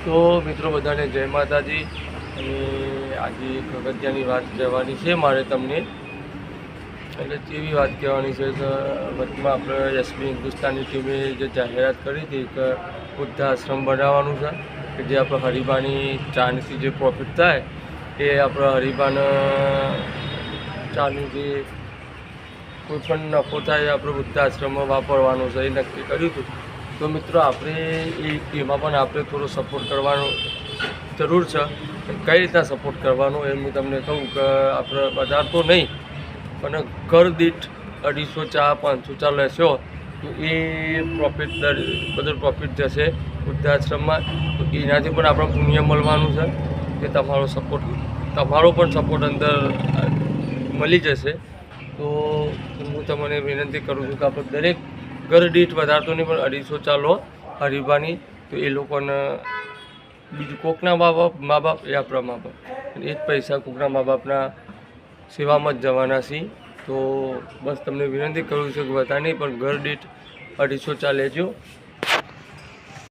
તો મિત્રો બધાને જય માતાજી। અને આજે એક અગત્યની વાત કહેવાની છે મારે તમને। એટલે કેવી વાત કહેવાની છે કે વચમાં આપણે એસબી હિન્દુસ્તાની ટીમે જે જાહેરાત કરી હતી કે વૃદ્ધાશ્રમ બનાવવાનું છે કે જે આપણે હરિબાની ચાની જે પ્રોફિટ થાય એ આપણે હરિબાને ચાની જે કોઈ પણ નફો થાય આપણે વૃદ્ધાશ્રમમાં વાપરવાનો છે એ નક્કી કર્યું હતું। તો મિત્રો આપણે એમાં પણ આપણે થોડો સપોર્ટ કરવાનો જરૂર છે। કઈ રીતના સપોર્ટ કરવાનો એ હું તમને કહું કે આપણે બજાર તો નહીં પણ ઘર દીઠ 250 ચા 500 ચા લેશો તો એ પ્રોફિટ બધું પ્રોફિટ જશે વૃદ્ધાશ્રમમાં। તો એનાથી પણ આપણે પુણ્ય મળવાનું છે કે તમારો પણ સપોર્ટ અંદર મળી જશે। તો હું તમને વિનંતી કરું છું કે આપણે દરેક ઘર દીઠ વધારે તો નહીં પણ 250 ચા લો હરિબાની। તો એ લોકોને બીજું કોકના મા બાપ એ આપણા મા બાપ એ જ પૈસા કોકના મા બાપના સેવામાં જ જવાના છીએ। તો બસ તમને વિનંતી કરું છું કે બધા નહીં પણ ઘર દીઠ 250 ચા લેજો